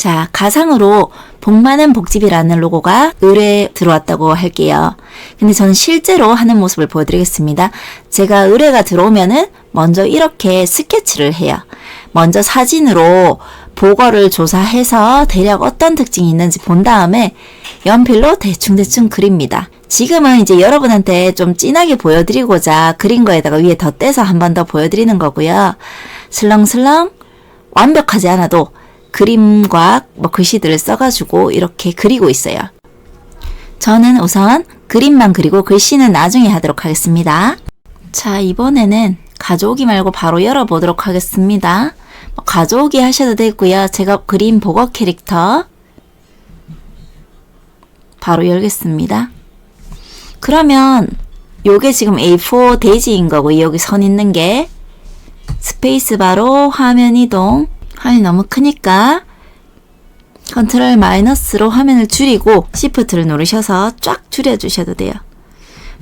자, 가상으로 복 많은 복집이라는 로고가 의뢰에 들어왔다고 할게요. 근데 저는 실제로 하는 모습을 보여드리겠습니다. 제가 의뢰가 들어오면은 먼저 이렇게 스케치를 해요. 먼저 사진으로 보거를 조사해서 대략 어떤 특징이 있는지 본 다음에 연필로 대충 그립니다. 지금은 이제 여러분한테 좀 진하게 보여드리고자 그린 거에다가 위에 덧대서 한 번 더 보여드리는 거고요. 슬렁슬렁 완벽하지 않아도 그림과 글씨들을 써가지고 이렇게 그리고 있어요. 저는 우선 그림만 그리고 글씨는 나중에 하도록 하겠습니다. 자, 이번에는 가져오기 말고 바로 열어보도록 하겠습니다. 가져오기 하셔도 되고요. 제가 그린 보거 캐릭터 바로 열겠습니다. 그러면 요게 지금 A4 대지인 거고 여기 선 있는 게 스페이스바로 화면 이동. 화면이 너무 크니까 컨트롤 마이너스로 화면을 줄이고 시프트를 누르셔서 쫙 줄여주셔도 돼요.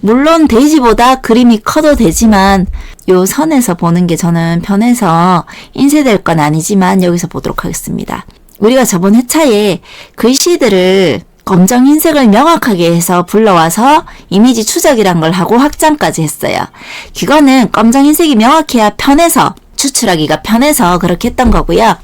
물론 데이지보다 그림이 커도 되지만 요 선에서 보는 게 저는 편해서 인쇄될 건 아니지만 여기서 보도록 하겠습니다. 우리가 저번 회차에 글씨들을 검정 흰색을 명확하게 해서 불러와서 이미지 추적이란 걸 하고 확장까지 했어요. 그거는 검정 흰색이 명확해야 편해서 추출하기가 편해서 그렇게 했던 거고요.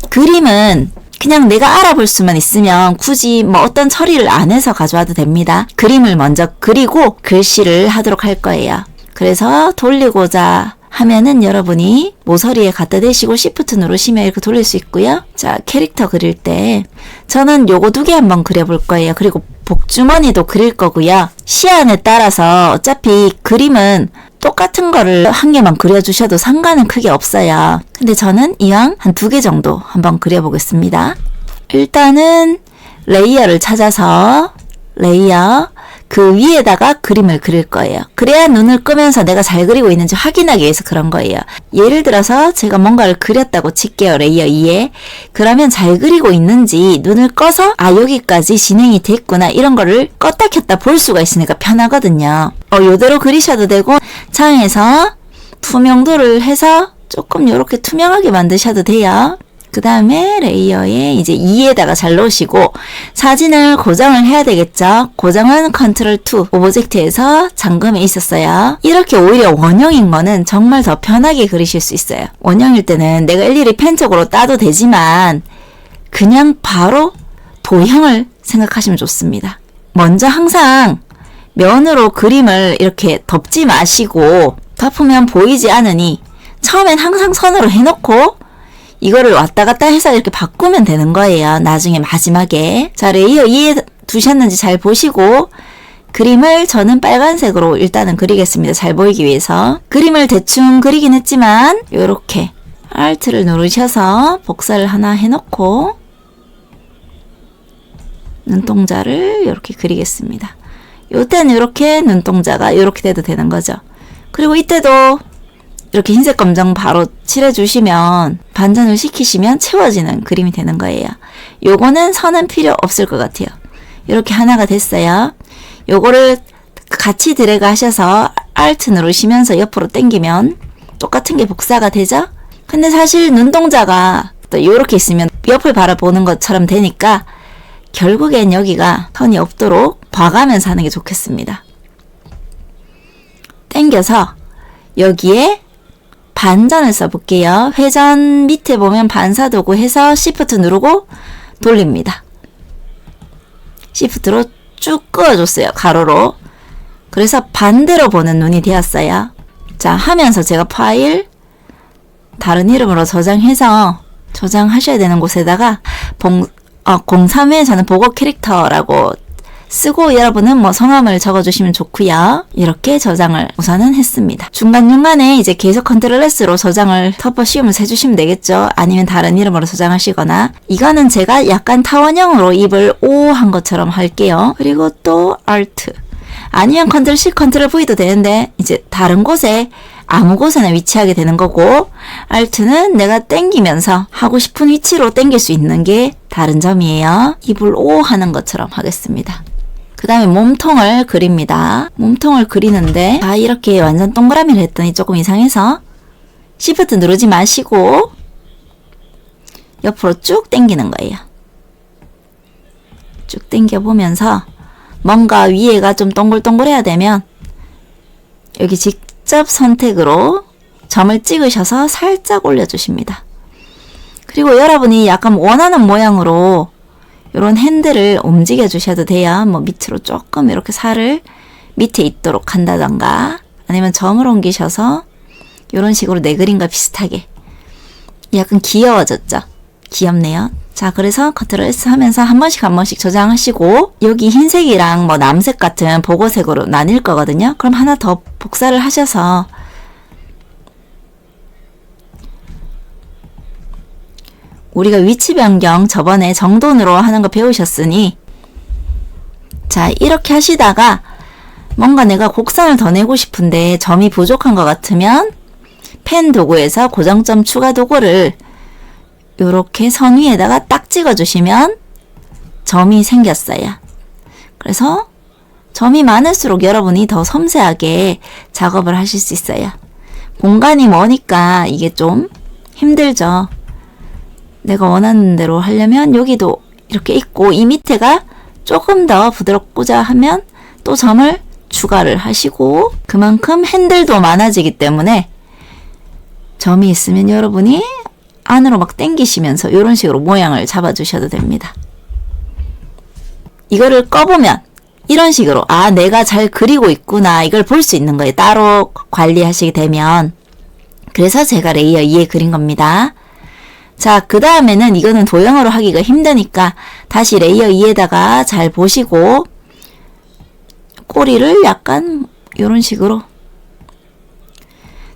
그림은 그냥 내가 알아볼 수만 있으면 굳이 뭐 어떤 처리를 안 해서 가져와도 됩니다. 그림을 먼저 그리고 글씨를 하도록 할 거예요. 그래서 돌리고자 하면은 여러분이 모서리에 갖다 대시고 시프트 누르시면 이렇게 돌릴 수 있고요. 자, 캐릭터 그릴 때 저는 요거 2개 한번 그려볼 거예요. 그리고 복주머니도 그릴 거고요. 시안에 따라서 어차피 그림은 똑같은 거를 한 개만 그려주셔도 상관은 크게 없어요. 근데 저는 이왕 한 2개 정도 한번 그려보겠습니다. 일단은 레이어를 찾아서 레이어 그 위에다가 그림을 그릴 거예요. 그래야 눈을 끄면서 내가 잘 그리고 있는지 확인하기 위해서 그런 거예요. 예를 들어서 제가 뭔가를 그렸다고 칠게요. 레이어 2에. 그러면 잘 그리고 있는지 눈을 꺼서 아 여기까지 진행이 됐구나 이런 거를 껐다 켰다 볼 수가 있으니까 편하거든요. 요대로 그리셔도 되고 창에서 투명도를 해서 조금 이렇게 투명하게 만드셔도 돼요. 그 다음에 레이어에 이제 2에다가 잘 넣으시고 사진을 고정을 해야 되겠죠. 고정은 컨트롤 2 오브젝트에서 잠금에 있었어요. 이렇게 오히려 원형인 거는 정말 더 편하게 그리실 수 있어요. 원형일 때는 내가 일일이 펜쪽으로 따도 되지만 그냥 바로 도형을 생각하시면 좋습니다. 먼저 항상 면으로 그림을 이렇게 덮지 마시고 덮으면 보이지 않으니 처음엔 항상 선으로 해놓고 이거를 왔다 갔다 해서 이렇게 바꾸면 되는 거예요. 나중에 마지막에. 자, 레이어 2에 두셨는지 잘 보시고 그림을 저는 빨간색으로 일단은 그리겠습니다. 잘 보이기 위해서. 그림을 대충 그리긴 했지만 요렇게 Alt를 누르셔서 복사를 하나 해놓고 눈동자를 이렇게 그리겠습니다. 요때는 이렇게 눈동자가 이렇게 돼도 되는 거죠. 그리고 이때도 이렇게 흰색 검정 바로 칠해주시면 반전을 시키시면 채워지는 그림이 되는 거예요. 요거는 선은 필요 없을 것 같아요. 이렇게 하나가 됐어요. 요거를 같이 드래그 하셔서 Alt 누르시면서 옆으로 당기면 똑같은 게 복사가 되죠? 근데 사실 눈동자가 또 요렇게 있으면 옆을 바라보는 것처럼 되니까 결국엔 여기가 선이 없도록 봐가면서 하는 게 좋겠습니다. 당겨서 여기에 반전을 써볼게요. 회전 밑에 보면 반사도구 해서 Shift 누르고 돌립니다. Shift로 쭉 그어줬어요. 가로로. 그래서 반대로 보는 눈이 되었어요. 자, 하면서 제가 파일 다른 이름으로 저장해서 저장하셔야 되는 곳에다가 03에 저는 보고 캐릭터라고 쓰고 여러분은 뭐 성함을 적어주시면 좋고요. 이렇게 저장을 우선은 했습니다. 중간중간에 이제 계속 컨트롤 S로 저장을 터보 씌우면서 해주시면 되겠죠. 아니면 다른 이름으로 저장하시거나. 이거는 제가 약간 타원형으로 입을 O 한 것처럼 할게요. 그리고 또 Alt 아니면 컨트롤 C, 컨트롤 V도 되는데 이제 다른 곳에 아무 곳에나 위치하게 되는 거고 Alt는 내가 땡기면서 하고 싶은 위치로 땡길 수 있는 게 다른 점이에요. 입을 O 하는 것처럼 하겠습니다. 그 다음에 몸통을 그립니다. 몸통을 그리는데 이렇게 완전 동그라미를 했더니 조금 이상해서 Shift 누르지 마시고 옆으로 쭉 당기는 거예요. 쭉 당겨보면서 뭔가 위에가 좀 동글동글해야 되면 여기 직접 선택으로 점을 찍으셔서 살짝 올려주십니다. 그리고 여러분이 약간 원하는 모양으로 이런 핸들을 움직여 주셔도 돼요. 뭐 밑으로 조금 이렇게 살을 밑에 있도록 한다던가 아니면 점을 옮기셔서 이런 식으로 내 그림과 비슷하게 약간 귀여워졌죠? 귀엽네요. 자, 그래서 컨트롤 S 하면서 한 번씩 저장하시고 여기 흰색이랑 뭐 남색 같은 보고색으로 나뉠 거거든요. 그럼 하나 더 복사를 하셔서 우리가 위치 변경 저번에 정돈으로 하는 거 배우셨으니 자, 이렇게 하시다가 뭔가 내가 곡선을 더 내고 싶은데 점이 부족한 것 같으면 펜 도구에서 고정점 추가 도구를 이렇게 선 위에다가 딱 찍어주시면 점이 생겼어요. 그래서 점이 많을수록 여러분이 더 섬세하게 작업을 하실 수 있어요. 공간이 머니까 이게 좀 힘들죠. 내가 원하는 대로 하려면 여기도 이렇게 있고 이 밑에가 조금 더 부드럽고자 하면 또 점을 추가를 하시고 그만큼 핸들도 많아지기 때문에 점이 있으면 여러분이 안으로 막 당기시면서 이런 식으로 모양을 잡아주셔도 됩니다. 이거를 꺼보면 이런 식으로 아 내가 잘 그리고 있구나 이걸 볼 수 있는 거예요. 따로 관리하시게 되면. 그래서 제가 레이어 2에 그린 겁니다. 자, 그 다음에는 이거는 도형으로 하기가 힘드니까 다시 레이어 2에다가 잘 보시고 꼬리를 약간 이런 식으로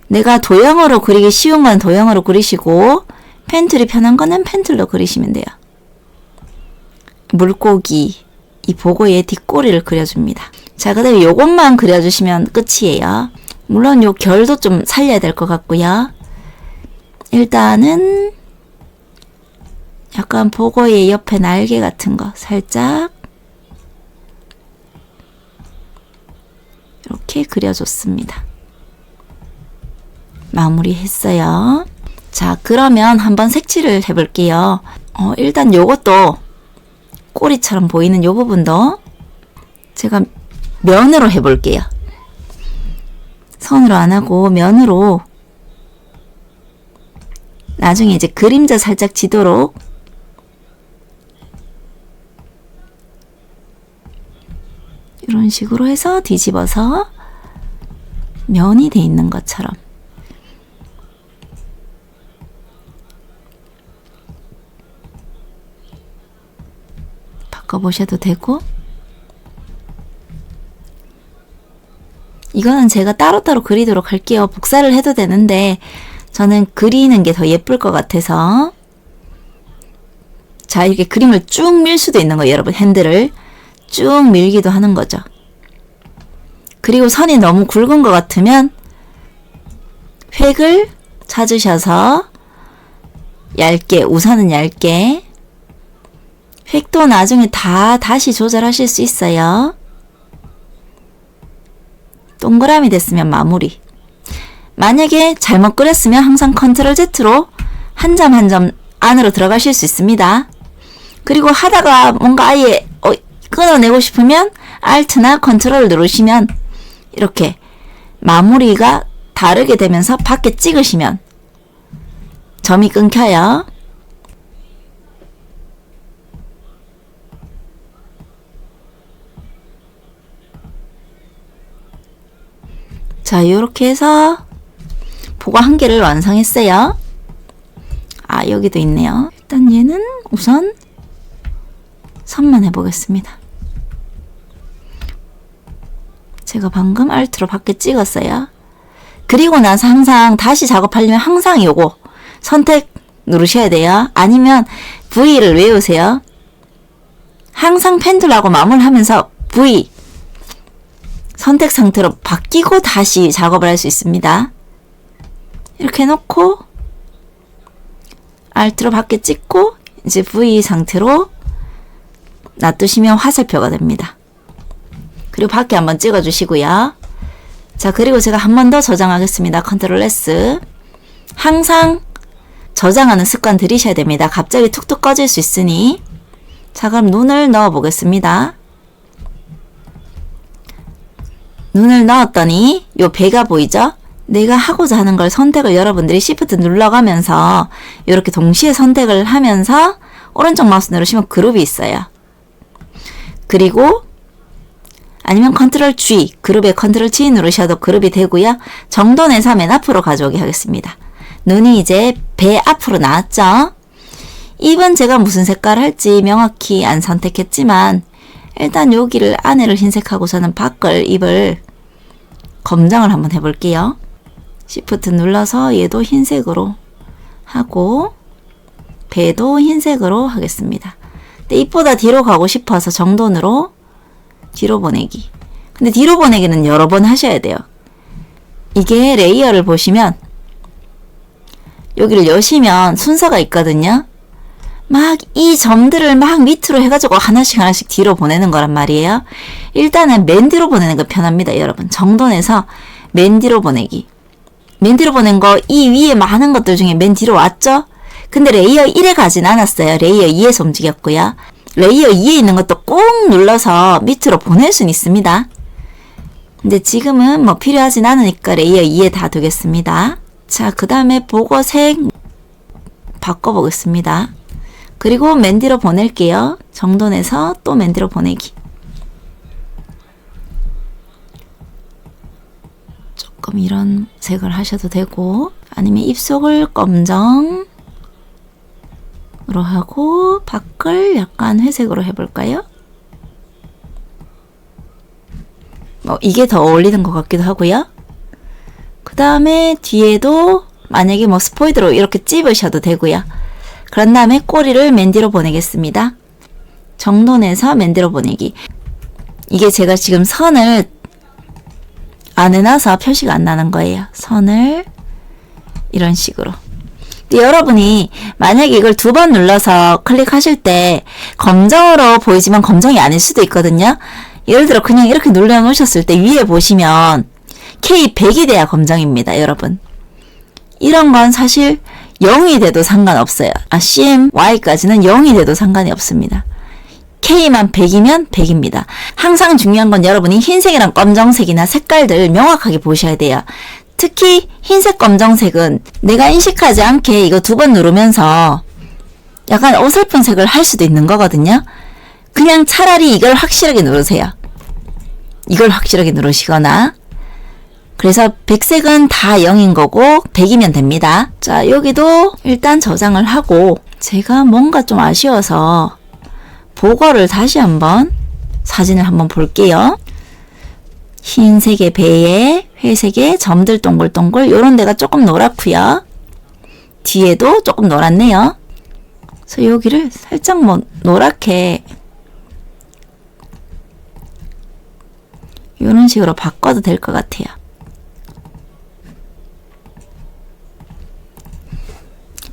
내가 도형으로 그리기 쉬운 건 도형으로 그리시고 펜툴이 편한 거는 펜툴로 그리시면 돼요. 물고기 이 보고의 뒷꼬리를 그려줍니다. 자, 그 다음에 요것만 그려주시면 끝이에요. 물론 요 결도 좀 살려야 될 것 같고요. 일단은 약간 보고의 옆에 날개 같은 거 살짝 이렇게 그려줬습니다. 마무리했어요. 자, 그러면 한번 색칠을 해볼게요. 일단 요것도 꼬리처럼 보이는 요 부분도 제가 면으로 해볼게요. 선으로 안 하고 면으로 나중에 이제 그림자 살짝 지도록 이런 식으로 해서 뒤집어서 면이 돼 있는 것처럼 바꿔보셔도 되고 이거는 제가 따로따로 그리도록 할게요. 복사를 해도 되는데 저는 그리는 게 더 예쁠 것 같아서 자 이렇게 그림을 쭉 밀 수도 있는 거예요. 여러분 핸들을 쭉 밀기도 하는 거죠. 그리고 선이 너무 굵은 것 같으면 획을 찾으셔서 얇게 우선은 얇게 획도 나중에 다시 조절하실 수 있어요. 동그라미 됐으면 마무리. 만약에 잘못 그렸으면 항상 컨트롤 Z로 한 점 한 점 안으로 들어가실 수 있습니다. 그리고 하다가 뭔가 아예 끊어내고 싶으면 Alt나 컨트롤을 누르시면 이렇게 마무리가 다르게 되면서 밖에 찍으시면 점이 끊겨요. 자, 이렇게 해서 보고 한 개를 완성했어요. 아, 여기도 있네요. 일단 얘는 우선 선만 해보겠습니다. 제가 방금 Alt로 밖에 찍었어요. 그리고 나서 항상 다시 작업하려면 항상 요거 선택 누르셔야 돼요. 아니면 V를 외우세요. 항상 펜툴하고 마무리하면서 V 선택 상태로 바뀌고 다시 작업을 할 수 있습니다. 이렇게 해놓고 Alt로 밖에 찍고 이제 V 상태로 놔두시면 화살표가 됩니다. 그리고 밖에 한번 찍어주시고요. 자, 그리고 제가 한 번 더 저장하겠습니다. 컨트롤 S. 항상 저장하는 습관 들이셔야 됩니다. 갑자기 툭툭 꺼질 수 있으니 자, 그럼 눈을 넣어 보겠습니다. 눈을 넣었더니 요 배가 보이죠? 내가 하고자 하는 걸 선택을 여러분들이 Shift 눌러가면서 이렇게 동시에 선택을 하면서 오른쪽 마우스 누르시면 그룹이 있어요. 그리고 아니면 컨트롤 G, 그룹에 컨트롤 G 누르셔도 그룹이 되고요. 정도 내서 맨 앞으로 가져오게 하겠습니다. 눈이 이제 배 앞으로 나왔죠? 입은 제가 무슨 색깔 할지 명확히 안 선택했지만 일단 여기를 안에를 흰색하고 저는 밖을 입을 검정을 한번 해볼게요. Shift 눌러서 얘도 흰색으로 하고 배도 흰색으로 하겠습니다. 근데 입보다 뒤로 가고 싶어서 정돈으로 뒤로 보내기. 근데 뒤로 보내기는 여러 번 하셔야 돼요. 이게 레이어를 보시면 여기를 여시면 순서가 있거든요. 막 이 점들을 막 밑으로 해가지고 하나씩 뒤로 보내는 거란 말이에요. 일단은 맨 뒤로 보내는 거 편합니다, 여러분. 정돈해서 맨 뒤로 보내기. 맨 뒤로 보낸 거 이 위에 많은 것들 중에 맨 뒤로 왔죠? 근데 레이어 1에 가진 않았어요. 레이어 2에서 움직였고요. 레이어 2에 있는 것도 꾹 눌러서 밑으로 보낼 수는 있습니다. 근데 지금은 뭐 필요하진 않으니까 레이어 2에 다 두겠습니다. 자, 그 다음에 보고색 바꿔보겠습니다. 그리고 맨 뒤로 보낼게요. 정돈해서 또 맨 뒤로 보내기. 조금 이런 색을 하셔도 되고 아니면 입속을 검정으로 하고 밖을 약간 회색으로 해볼까요? 이게 더 어울리는 것 같기도 하고요. 그 다음에 뒤에도 만약에 뭐 스포이드로 이렇게 찝으셔도 되고요. 그런 다음에 꼬리를 맨 뒤로 보내겠습니다. 정돈해서 맨 뒤로 보내기. 이게 제가 지금 선을 안 해놔서 표시가 안 나는 거예요. 선을 이런 식으로. 근데 여러분이 만약에 이걸 2번 눌러서 클릭하실 때 검정으로 보이지만 검정이 아닐 수도 있거든요. 예를 들어 그냥 이렇게 눌러놓으셨을 때 위에 보시면 K100이 돼야 검정입니다, 여러분. 이런 건 사실 0이 돼도 상관없어요. CMY까지는 0이 돼도 상관이 없습니다. K만 100이면 100입니다. 항상 중요한 건 여러분이 흰색이랑 검정색이나 색깔들 명확하게 보셔야 돼요. 특히 흰색 검정색은 내가 인식하지 않게 이거 2번 누르면서 약간 어설픈 색을 할 수도 있는 거거든요. 그냥 차라리 이걸 확실하게 누르세요. 이걸 확실하게 누르시거나. 그래서 백색은 다 0인 거고 100이면 됩니다. 자, 여기도 일단 저장을 하고 제가 뭔가 좀 아쉬워서 보고를 다시 한번 사진을 한번 볼게요. 흰색의 배에 회색의 점들 동글동글 요런 데가 조금 노랗고요. 뒤에도 조금 노랗네요. 그래서 여기를 살짝 뭐 노랗게 이런 식으로 바꿔도 될 것 같아요.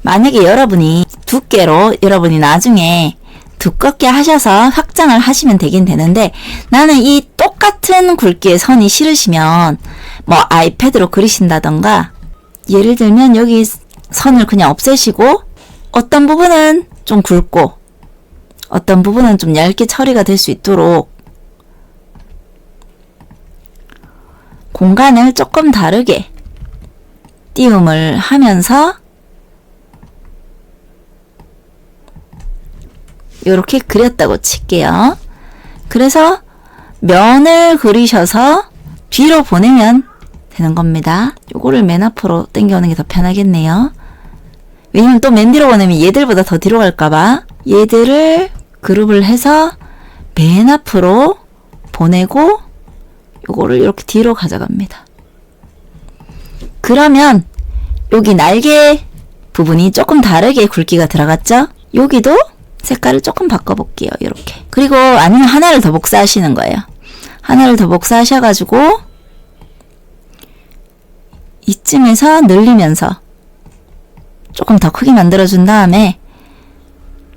만약에 여러분이 두께로 여러분이 나중에 두껍게 하셔서 확장을 하시면 되긴 되는데 나는 이 똑같은 굵기의 선이 싫으시면 뭐 아이패드로 그리신다던가 예를 들면 여기 선을 그냥 없애시고 어떤 부분은 좀 굵고 어떤 부분은 좀 얇게 처리가 될 수 있도록 공간을 조금 다르게 띄움을 하면서 이렇게 그렸다고 칠게요. 그래서 면을 그리셔서 뒤로 보내면 되는 겁니다. 요거를 맨 앞으로 당겨오는 게 더 편하겠네요. 왜냐면 또 맨 뒤로 보내면 얘들보다 더 뒤로 갈까봐 얘들을 그룹을 해서 맨 앞으로 보내고 요거를 이렇게 뒤로 가져갑니다. 그러면 여기 날개 부분이 조금 다르게 굵기가 들어갔죠? 여기도 색깔을 조금 바꿔볼게요. 이렇게. 그리고 아니면 하나를 더 복사하시는 거예요. 하나를 더 복사하셔가지고 이쯤에서 늘리면서 조금 더 크게 만들어준 다음에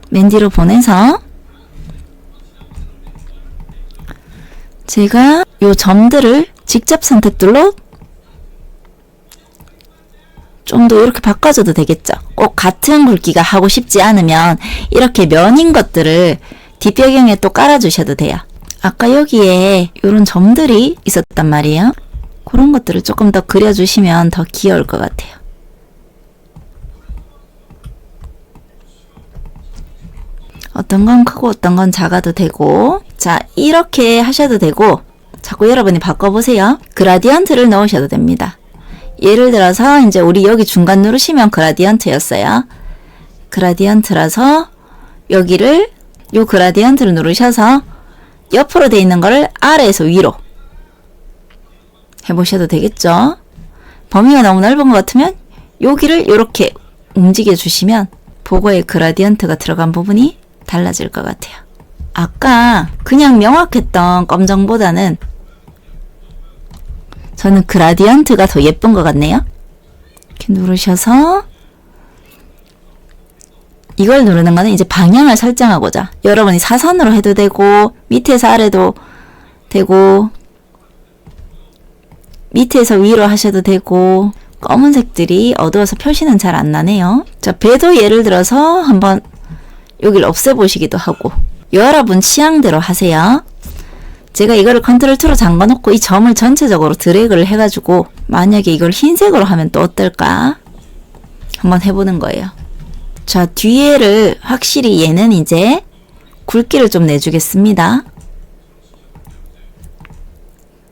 맨 뒤로 보내서 제가 요 점들을 직접 선택들로 좀 더 이렇게 바꿔줘도 되겠죠. 꼭 같은 굵기가 하고 싶지 않으면 이렇게 면인 것들을 뒷배경에 또 깔아주셔도 돼요. 아까 여기에 이런 점들이 있었단 말이에요. 그런 것들을 조금 더 그려주시면 더 귀여울 것 같아요. 어떤 건 크고 어떤 건 작아도 되고, 자, 이렇게 하셔도 되고, 자꾸 여러분이 바꿔보세요. 그라디언트를 넣으셔도 됩니다. 예를 들어서 이제 우리 여기 중간 누르시면 그라디언트였어요. 그라디언트라서 여기를 요 그라디언트를 누르셔서 옆으로 돼 있는 거를 아래에서 위로 해보셔도 되겠죠. 범위가 너무 넓은 것 같으면 여기를 이렇게 움직여 주시면 보고의 그라디언트가 들어간 부분이 달라질 것 같아요. 아까 그냥 명확했던 검정보다는 저는 그라디언트가 더 예쁜 것 같네요. 이렇게 누르셔서 이걸 누르는 거는 이제 방향을 설정하고자, 여러분이 사선으로 해도 되고 밑에서 아래도 되고 밑에서 위로 하셔도 되고, 검은색들이 어두워서 표시는 잘 안 나네요. 자, 배도 예를 들어서 한번 여기를 없애보시기도 하고, 여러분 취향대로 하세요. 제가 이거를 컨트롤 2로 잠궈놓고 이 점을 전체적으로 드래그를 해가지고 만약에 이걸 흰색으로 하면 또 어떨까 한번 해보는 거예요. 자, 뒤에를 확실히 얘는 이제 굵기를 좀 내주겠습니다.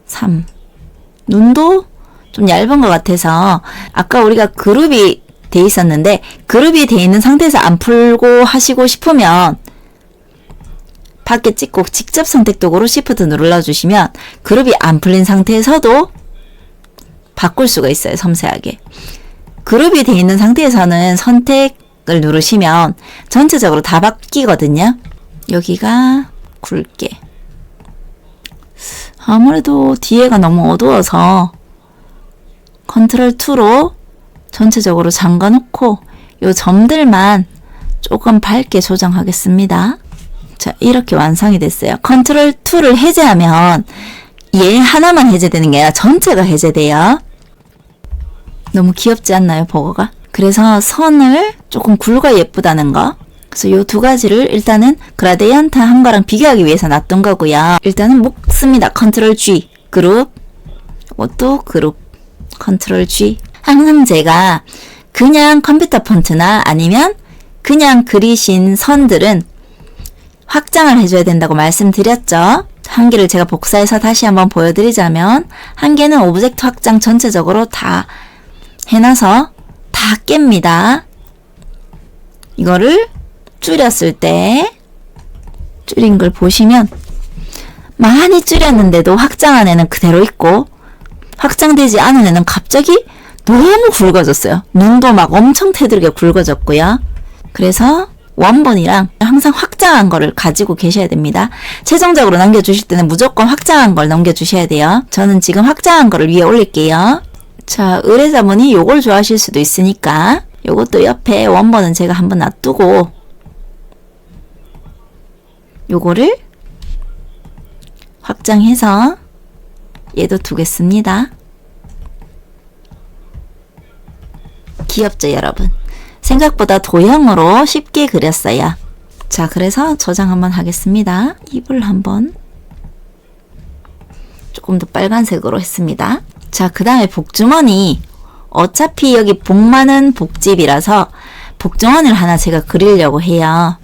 3. 눈도 좀 얇은 것 같아서 아까 우리가 그룹이 돼 있었는데, 그룹이 돼 있는 상태에서 안 풀고 하시고 싶으면 밖에 찍고 직접 선택 도구로 Shift 눌러주시면 그룹이 안 풀린 상태에서도 바꿀 수가 있어요. 섬세하게. 그룹이 돼 있는 상태에서는 선택을 누르시면 전체적으로 다 바뀌거든요. 여기가 굵게. 아무래도 뒤에가 너무 어두워서 컨트롤 2로 전체적으로 잠가놓고 요 점들만 조금 밝게 조정하겠습니다. 자, 이렇게 완성이 됐어요. 컨트롤 2를 해제하면 얘 하나만 해제되는 게 아니라 전체가 해제돼요. 너무 귀엽지 않나요, 버거가? 그래서 선을 조금 굵어 예쁘다는 거. 그래서 요 두 가지를 일단은 그라디언트 한 거랑 비교하기 위해서 놔둔 거고요. 일단은 묶습니다. 컨트롤 G. 그룹. 이것도 그룹. 컨트롤 G. 항상 제가 그냥 컴퓨터 폰트나 아니면 그냥 그리신 선들은 확장을 해줘야 된다고 말씀드렸죠. 한 개를 제가 복사해서 다시 한번 보여드리자면, 한 개는 오브젝트 확장 전체적으로 다 해놔서 다 깹니다. 이거를 줄였을 때 줄인 걸 보시면 많이 줄였는데도 확장한 애는 그대로 있고, 확장되지 않은 애는 갑자기 너무 굵어졌어요. 눈도 막 엄청 테두리가 굵어졌고요. 그래서 원본이랑 항상 확장한 거를 가지고 계셔야 됩니다. 최종적으로 남겨주실 때는 무조건 확장한 걸 남겨주셔야 돼요. 저는 지금 확장한 거를 위에 올릴게요. 자, 의뢰자분이 요걸 좋아하실 수도 있으니까 요것도 옆에 원본은 제가 한번 놔두고 요거를 확장해서 얘도 두겠습니다. 귀엽죠, 여러분? 생각보다 도형으로 쉽게 그렸어요. 자, 그래서 저장 한번 하겠습니다. 입을 한번 조금 더 빨간색으로 했습니다. 자, 그 다음에 복주머니. 어차피 여기 복 많은 복집이라서 복주머니를 하나 제가 그리려고 해요.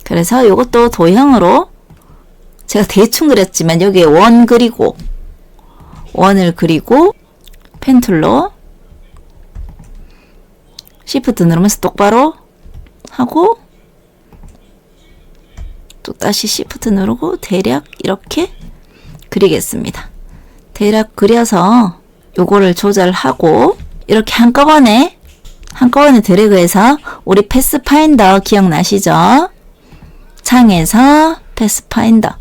그래서 요것도 도형으로 제가 대충 그렸지만 여기에 원 그리고 원을 그리고 펜툴로 Shift 누르면서 똑바로 하고 또 다시 Shift 누르고 대략 이렇게 그리겠습니다. 대략 그려서 요거를 조절하고 이렇게 한꺼번에 드래그해서 우리 패스파인더 기억나시죠? 창에서 패스파인더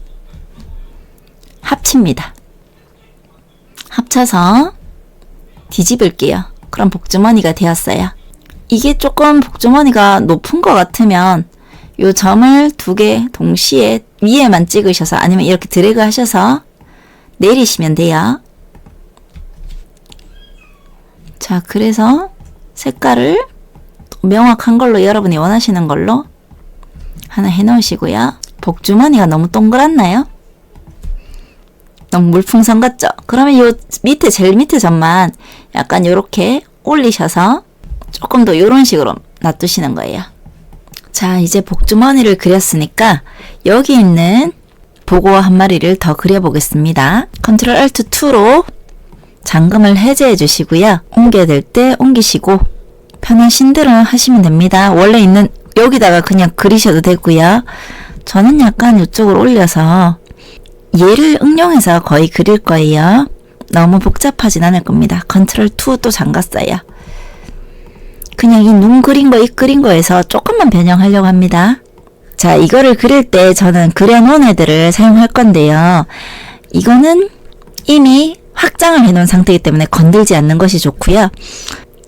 합칩니다. 합쳐서 뒤집을게요. 그럼 복주머니가 되었어요. 이게 조금 복주머니가 높은 것 같으면 요 점을 두 개 동시에 위에만 찍으셔서 아니면 이렇게 드래그 하셔서 내리시면 돼요. 자, 그래서 색깔을 명확한 걸로 여러분이 원하시는 걸로 하나 해 놓으시고요. 복주머니가 너무 동그랗나요? 너무 물풍선 같죠? 그러면 요 밑에 제일 밑에 점만 약간 요렇게 올리셔서 조금 더 요런 식으로 놔두시는 거예요. 자, 이제 복주머니를 그렸으니까 여기 있는 보고 한 마리를 더 그려보겠습니다. 컨트롤 Alt 2로 잠금을 해제해 주시고요. 옮겨야 될 때 옮기시고 편하신 대로 하시면 됩니다. 원래 있는 여기다가 그냥 그리셔도 되고요. 저는 약간 이쪽으로 올려서 얘를 응용해서 거의 그릴 거예요. 너무 복잡하진 않을 겁니다. 컨트롤 2 또 잠갔어요. 그냥 이 눈 그린 거, 입 그린 거에서 조금만 변형하려고 합니다. 자, 이거를 그릴 때 저는 그려놓은 애들을 사용할 건데요. 이거는 이미 확장을 해놓은 상태이기 때문에 건들지 않는 것이 좋고요.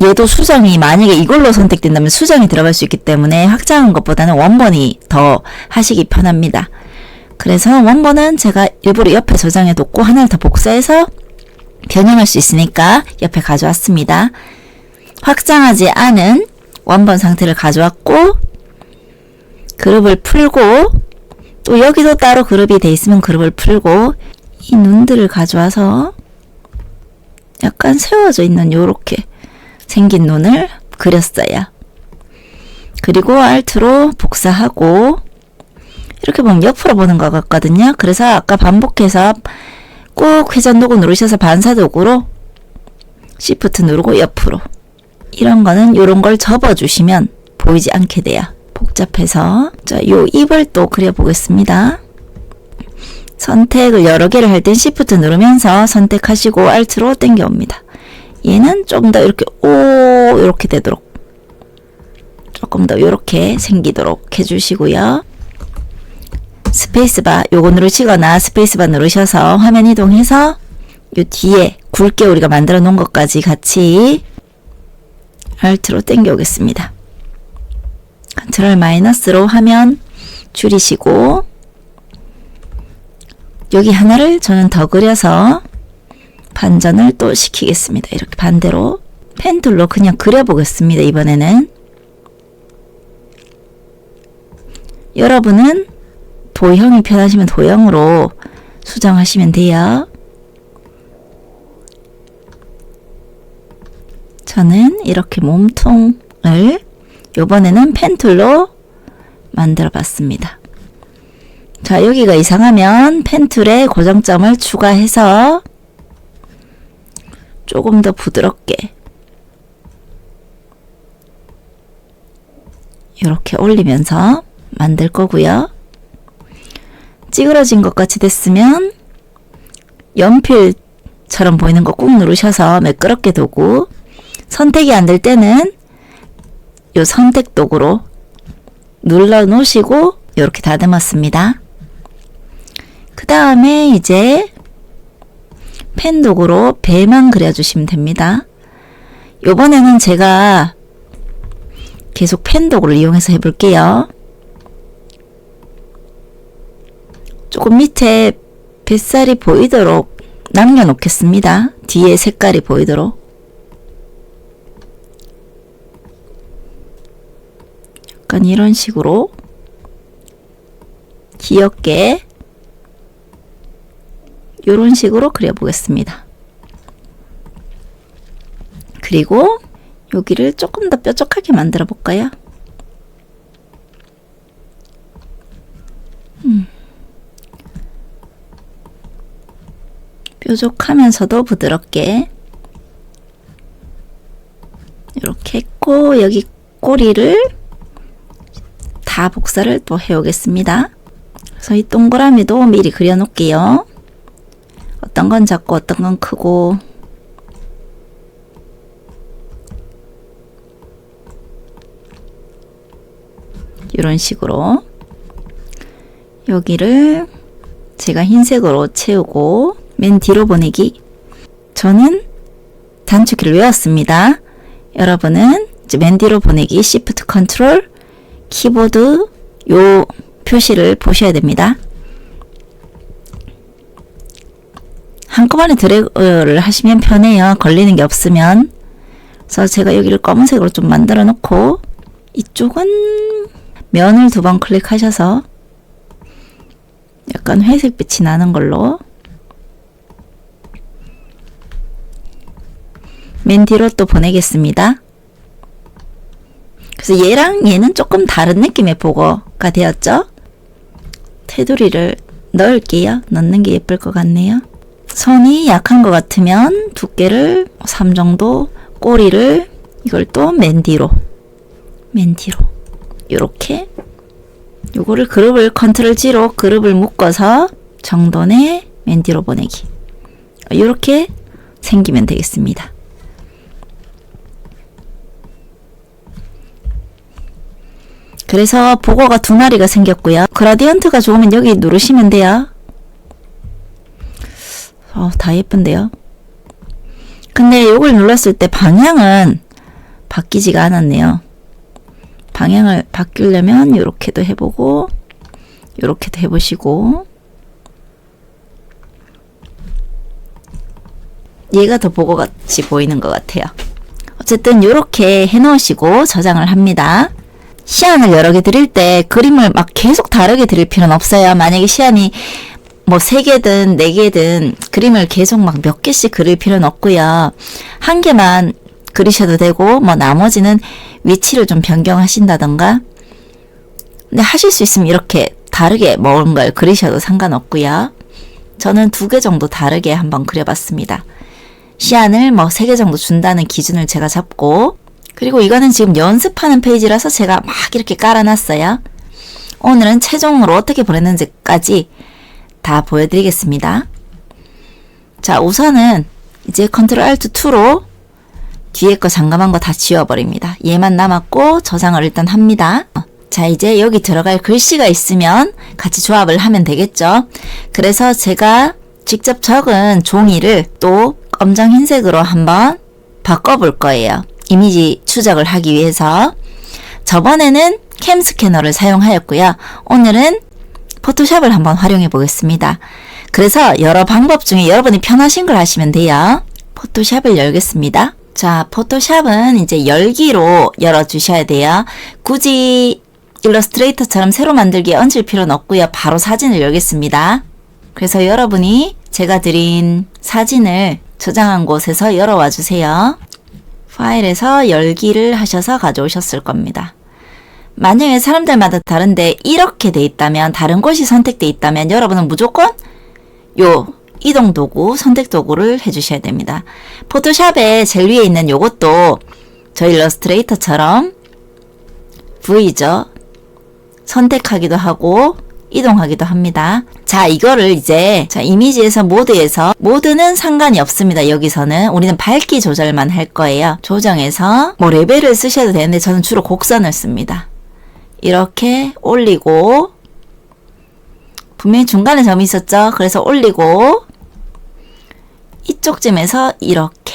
얘도 수정이 만약에 이걸로 선택된다면 수정이 들어갈 수 있기 때문에 확장한 것보다는 원본이 더 하시기 편합니다. 그래서 원본은 제가 일부러 옆에 저장해뒀고 하나를 더 복사해서 변형할 수 있으니까 옆에 가져왔습니다. 확장하지 않은 원본 상태를 가져왔고 그룹을 풀고 또 여기도 따로 그룹이 돼 있으면 그룹을 풀고 이 눈들을 가져와서 약간 세워져 있는 요렇게 생긴 눈을 그렸어요. 그리고 Alt로 복사하고 이렇게 보면 옆으로 보는 것 같거든요. 그래서 아까 반복해서 꼭 회전도구 누르셔서 반사도구로 Shift 누르고 옆으로 이런 거는 요런 걸 접어주시면 보이지 않게 돼요. 복잡해서 자, 요 입을 또 그려보겠습니다. 선택을 여러 개를 할 땐 Shift 누르면서 선택하시고 Alt로 당겨옵니다. 얘는 좀 더 이렇게 이렇게 되도록 조금 더 이렇게 생기도록 해주시고요. 스페이스바 요거 누르시거나 스페이스바 누르셔서 화면 이동해서 요 뒤에 굵게 우리가 만들어 놓은 것까지 같이 Alt로 당겨 오겠습니다. 컨트롤 마이너스로 화면 줄이시고 여기 하나를 저는 더 그려서 반전을 또 시키겠습니다. 이렇게 반대로 펜툴로 그냥 그려보겠습니다. 이번에는 여러분은 도형이 편하시면 도형으로 수정하시면 돼요. 저는 이렇게 몸통을 이번에는 펜툴로 만들어 봤습니다. 자, 여기가 이상하면 펜툴에 고정점을 추가해서 조금 더 부드럽게 이렇게 올리면서 만들 거고요. 찌그러진 것 같이 됐으면 연필처럼 보이는 거 꾹 누르셔서 매끄럽게 두고 선택이 안 될 때는 요 선택 도구로 눌러 놓으시고 이렇게 다듬었습니다. 그 다음에 이제 펜 도구로 배만 그려주시면 됩니다. 요번에는 제가 계속 펜 도구를 이용해서 해볼게요. 조금 밑에 뱃살이 보이도록 남겨놓겠습니다. 뒤에 색깔이 보이도록. 약간 이런 식으로 귀엽게 이런 식으로 그려보겠습니다. 그리고 여기를 조금 더 뾰족하게 만들어 볼까요? 뾰족하면서도 부드럽게 이렇게 했고 여기 꼬리를 다 복사를 또 해오겠습니다. 그래서 이 동그라미도 미리 그려 놓을게요. 어떤 건 작고 어떤 건 크고 이런 식으로 여기를 제가 흰색으로 채우고 맨 뒤로 보내기. 저는 단축키를 외웠습니다. 여러분은 이제 맨 뒤로 보내기 Shift 컨트롤 키보드 요 표시를 보셔야 됩니다. 한꺼번에 드래그를 하시면 편해요. 걸리는 게 없으면. 그래서 제가 여기를 검은색으로 좀 만들어 놓고 이쪽은 면을 2번 클릭하셔서 약간 회색빛이 나는 걸로. 맨 뒤로 또 보내겠습니다. 그래서 얘랑 얘는 조금 다른 느낌의 보고가 되었죠? 테두리를 넣을게요. 넣는 게 예쁠 것 같네요. 선이 약한 것 같으면 두께를 3 정도, 꼬리를 이걸 또 맨 뒤로 요렇게 요거를 그룹을 컨트롤 G로 그룹을 묶어서 정돈에 맨 뒤로 보내기. 요렇게 생기면 되겠습니다. 그래서 보고가 2마리가 생겼고요. 그라디언트가 좋으면 여기 누르시면 돼요. 다 예쁜데요. 근데 이걸 눌렀을 때 방향은 바뀌지가 않았네요. 방향을 바꾸려면 이렇게도 해보고 이렇게도 해보시고 얘가 더 보고같이 보이는 것 같아요. 어쨌든 이렇게 해놓으시고 저장을 합니다. 시안을 여러 개 드릴 때 그림을 막 계속 다르게 드릴 필요는 없어요. 만약에 시안이 뭐 3개든 4개든 그림을 계속 막 몇 개씩 그릴 필요는 없고요. 한 개만 그리셔도 되고 뭐 나머지는 위치를 좀 변경하신다던가. 근데 하실 수 있으면 이렇게 다르게 뭔가를 그리셔도 상관없고요. 저는 2개 정도 다르게 한번 그려봤습니다. 시안을 뭐 3개 정도 준다는 기준을 제가 잡고, 그리고 이거는 지금 연습하는 페이지라서 제가 막 이렇게 깔아놨어요. 오늘은 최종으로 어떻게 보냈는지까지 다 보여드리겠습니다. 자, 우선은 이제 컨트롤 알트 2로 뒤에 거 잠깐만 거 다 지워버립니다. 얘만 남았고 저장을 일단 합니다. 자, 이제 여기 들어갈 글씨가 있으면 같이 조합을 하면 되겠죠. 그래서 제가 직접 적은 종이를 또 검정 흰색으로 한번 바꿔볼 거예요. 이미지 추적을 하기 위해서. 저번에는 캠 스캐너를 사용하였고요. 오늘은 포토샵을 한번 활용해 보겠습니다. 그래서 여러 방법 중에 여러분이 편하신 걸 하시면 돼요. 포토샵을 열겠습니다. 자, 포토샵은 이제 열기로 열어주셔야 돼요. 굳이 일러스트레이터처럼 새로 만들기에 얹을 필요는 없고요. 바로 사진을 열겠습니다. 그래서 여러분이 제가 드린 사진을 저장한 곳에서 열어와 주세요. 파일에서 열기를 하셔서 가져오셨을 겁니다. 만약에 사람들마다 다른데 이렇게 돼 있다면, 다른 곳이 선택돼 있다면 여러분은 무조건 요 이동 도구, 선택 도구를 해주셔야 됩니다. 포토샵에 제일 위에 있는 요것도 저 일러스트레이터처럼 V죠. 선택하기도 하고 이동하기도 합니다. 자, 이거를 이제 이미지에서 모드는 상관이 없습니다. 여기서는 우리는 밝기 조절만 할 거예요. 조정해서 뭐 레벨을 쓰셔도 되는데 저는 주로 곡선을 씁니다. 이렇게 올리고, 분명히 중간에 점이 있었죠. 그래서 올리고 이쪽쯤에서 이렇게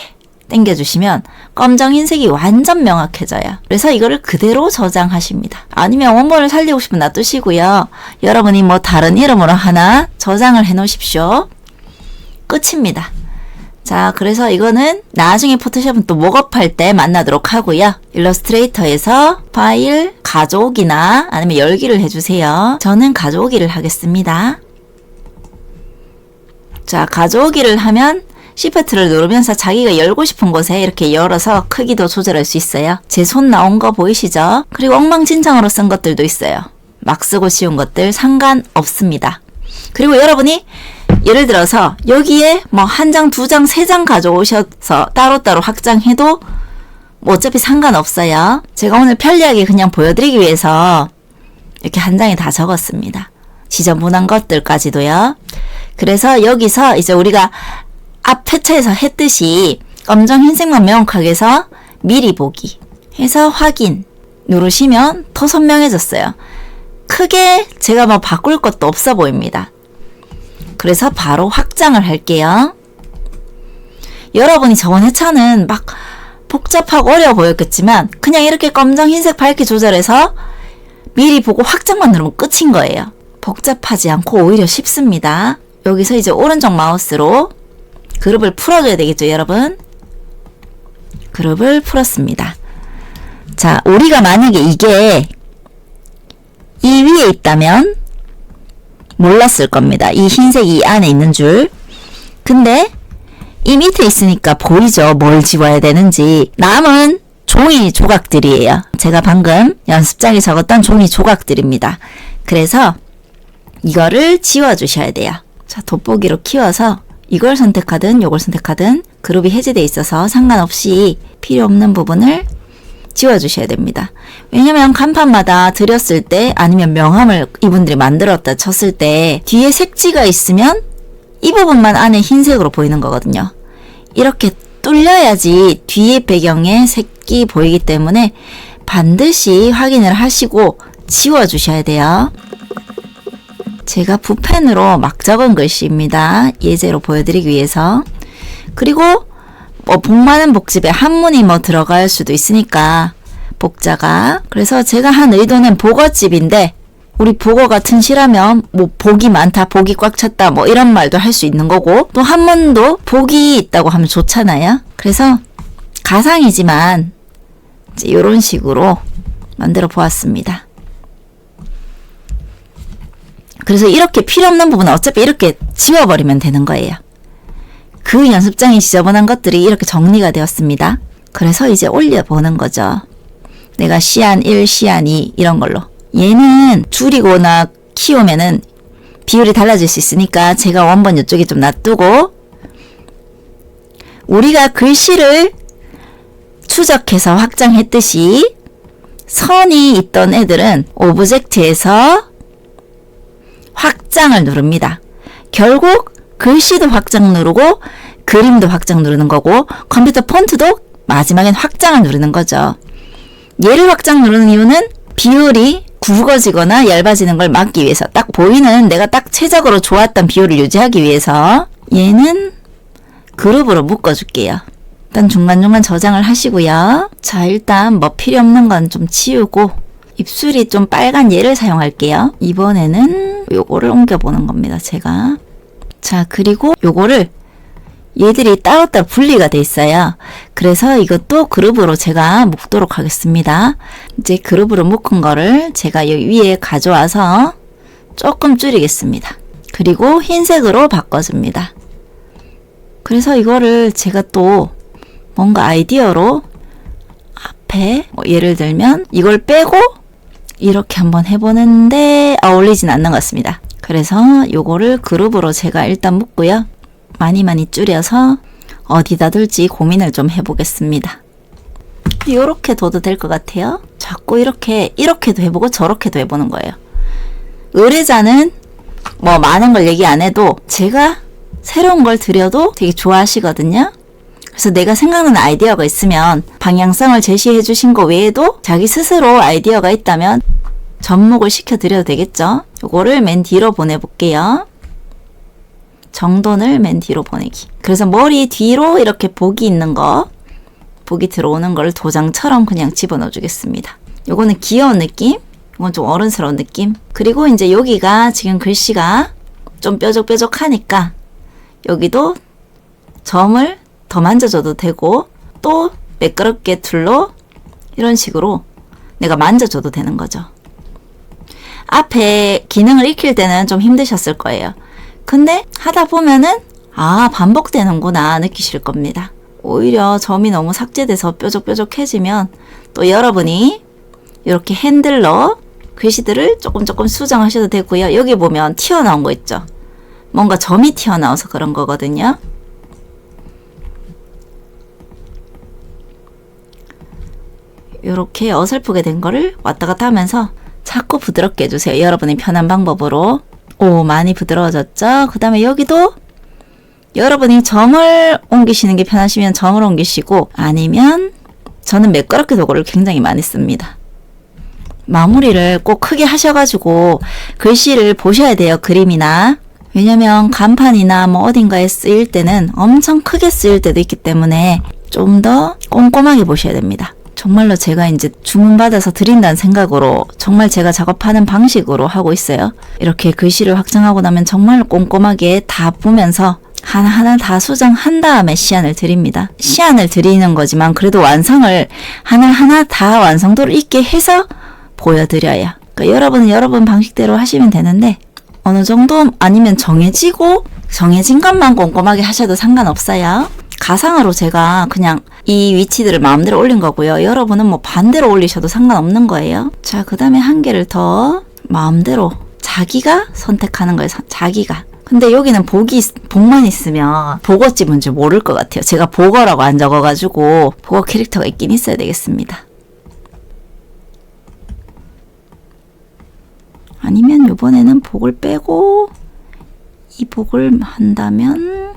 당겨주시면 검정 흰색이 완전 명확해져요. 그래서 이거를 그대로 저장하십니다. 아니면 원본을 살리고 싶으면 놔두시고요. 여러분이 뭐 다른 이름으로 하나 저장을 해 놓으십시오. 끝입니다. 자, 그래서 이거는 나중에 포토샵은 또 목업할 때 만나도록 하고요. 일러스트레이터에서 파일 가져오기나 아니면 열기를 해주세요. 저는 가져오기를 하겠습니다. 자, 가져오기를 하면 시프트를 누르면서 자기가 열고 싶은 곳에 이렇게 열어서 크기도 조절할 수 있어요. 제 손 나온 거 보이시죠? 그리고 엉망진창으로 쓴 것들도 있어요. 막 쓰고 씌운 것들 상관없습니다. 그리고 여러분이 예를 들어서 여기에 뭐 1장, 2장, 3장 가져오셔서 따로따로 확장해도 뭐 어차피 상관없어요. 제가 오늘 편리하게 그냥 보여드리기 위해서 이렇게 한 장에 다 적었습니다. 지저분한 것들까지도요. 그래서 여기서 이제 우리가 앞 회차에서 했듯이 검정 흰색만 명확하게 해서 미리 보기 해서 확인 누르시면 더 선명해졌어요. 크게 제가 뭐 바꿀 것도 없어 보입니다. 그래서 바로 확장을 할게요. 여러분이 저번 회차는 막 복잡하고 어려워 보였겠지만 그냥 이렇게 검정 흰색 밝기 조절해서 미리 보고 확장만 누르면 끝인 거예요. 복잡하지 않고 오히려 쉽습니다. 여기서 이제 오른쪽 마우스로 그룹을 풀어줘야 되겠죠, 여러분? 그룹을 풀었습니다. 자, 우리가 만약에 이게 이 위에 있다면 몰랐을 겁니다. 이 흰색이 이 안에 있는 줄. 근데 이 밑에 있으니까 보이죠? 뭘 지워야 되는지. 남은 종이 조각들이에요. 제가 방금 연습장에 적었던 종이 조각들입니다. 그래서 이거를 지워주셔야 돼요. 자, 돋보기로 키워서 이걸 선택하든 이걸 선택하든 그룹이 해제돼 있어서 상관없이 필요 없는 부분을 지워주셔야 됩니다. 왜냐면 간판마다 드렸을 때 아니면 명함을 이분들이 만들었다 쳤을 때 뒤에 색지가 있으면 이 부분만 안에 흰색으로 보이는 거거든요. 이렇게 뚫려야지 뒤에 배경에 색이 보이기 때문에 반드시 확인을 하시고 지워주셔야 돼요. 제가 붓펜으로 막 적은 글씨입니다. 예제로 보여드리기 위해서. 그리고 뭐 복 많은 복집에 한문이 뭐 들어갈 수도 있으니까 복자가. 그래서 제가 한 의도는 복어집인데 우리 복어가 튼실하면 뭐 복이 많다, 복이 꽉 찼다 뭐 이런 말도 할 수 있는 거고 또 한문도 복이 있다고 하면 좋잖아요. 그래서 가상이지만 이제 이런 식으로 만들어 보았습니다. 그래서 이렇게 필요 없는 부분은 어차피 이렇게 지워버리면 되는 거예요. 그 연습장이 지저분한 것들이 이렇게 정리가 되었습니다. 그래서 이제 올려보는 거죠. 내가 시안 1, 시안 2 이런 걸로. 얘는 줄이거나 키우면은 비율이 달라질 수 있으니까 제가 원본 이쪽에 좀 놔두고 우리가 글씨를 추적해서 확장했듯이 선이 있던 애들은 오브젝트에서 확장을 누릅니다. 결국 글씨도 확장 누르고 그림도 확장 누르는 거고 컴퓨터 폰트도 마지막엔 확장을 누르는 거죠. 얘를 확장 누르는 이유는 비율이 굵어지거나 얇아지는 걸 막기 위해서 딱 보이는 내가 딱 최적으로 좋았던 비율을 유지하기 위해서 얘는 그룹으로 묶어줄게요. 일단 중간중간 저장을 하시고요. 자, 일단 뭐 필요 없는 건 좀 치우고 입술이 좀 빨간 얘를 사용할게요. 이번에는 요거를 옮겨보는 겁니다. 제가. 자, 그리고 요거를 얘들이 따로따로 분리가 돼 있어요. 그래서 이것도 그룹으로 제가 묶도록 하겠습니다. 이제 그룹으로 묶은 거를 제가 여기 위에 가져와서 조금 줄이겠습니다. 그리고 흰색으로 바꿔줍니다. 그래서 이거를 제가 또 뭔가 아이디어로 앞에 뭐 예를 들면 이걸 빼고 이렇게 한번 해보는데 어울리진 않는 것 같습니다. 그래서 요거를 그룹으로 제가 일단 묶고요. 많이 줄여서 어디다 둘지 고민을 좀 해보겠습니다. 이렇게 둬도 될 것 같아요. 자꾸 이렇게도 해보고 저렇게도 해보는 거예요. 의뢰자는 뭐 많은 걸 얘기 안 해도 제가 새로운 걸 드려도 되게 좋아하시거든요. 그래서 내가 생각나는 아이디어가 있으면 방향성을 제시해 주신 거 외에도 자기 스스로 아이디어가 있다면 접목을 시켜드려도 되겠죠. 요거를 맨 뒤로 보내볼게요. 정돈을 맨 뒤로 보내기. 그래서 머리 뒤로 이렇게 복이 있는 거, 복이 들어오는 걸 도장처럼 그냥 집어넣어 주겠습니다. 요거는 귀여운 느낌, 요건 좀 어른스러운 느낌. 그리고 이제 여기가 지금 글씨가 좀 뾰족뾰족하니까 여기도 점을 더 만져줘도 되고 또 매끄럽게 툴로 이런 식으로 내가 만져줘도 되는 거죠. 앞에 기능을 익힐 때는 좀 힘드셨을 거예요. 근데 하다 보면은 아, 반복되는구나 느끼실 겁니다. 오히려 점이 너무 삭제돼서 뾰족뾰족해지면 또 여러분이 이렇게 핸들로 글씨들을 조금 수정하셔도 되고요. 여기 보면 튀어나온 거 있죠. 뭔가 점이 튀어나와서 그런 거거든요. 이렇게 어설프게 된 거를 왔다 갔다 하면서 자꾸 부드럽게 해주세요. 여러분이 편한 방법으로. 오, 많이 부드러워졌죠? 그 다음에 여기도 여러분이 점을 옮기시는 게 편하시면 점을 옮기시고 아니면 저는 매끄럽게 도구를 굉장히 많이 씁니다. 마무리를 꼭 크게 하셔가지고 글씨를 보셔야 돼요. 그림이나. 왜냐면 간판이나 뭐 어딘가에 쓰일 때는 엄청 크게 쓰일 때도 있기 때문에 좀 더 꼼꼼하게 보셔야 됩니다. 정말로 제가 이제 주문받아서 드린다는 생각으로 정말 제가 작업하는 방식으로 하고 있어요. 이렇게 글씨를 확장하고 나면 정말 꼼꼼하게 다 보면서 하나하나 다 수정한 다음에 시안을 드립니다. 시안을 드리는 거지만 그래도 완성을 하나하나 다 완성도를 있게 해서 보여드려요. 그러니까 여러분은 여러분 방식대로 하시면 되는데 어느 정도 아니면 정해진 것만 꼼꼼하게 하셔도 상관없어요. 가상으로 제가 그냥 이 위치들을 마음대로 올린 거고요. 여러분은 뭐 반대로 올리셔도 상관없는 거예요. 자, 그 다음에 한 개를 더 마음대로 자기가 선택하는 거예요. 자기가. 근데 여기는 복만 있으면 복어집 뭔지 모를 것 같아요. 제가 복어라고 안 적어가지고 복어 캐릭터가 있긴 있어야 되겠습니다. 아니면 이번에는 복을 빼고 이 복을 한다면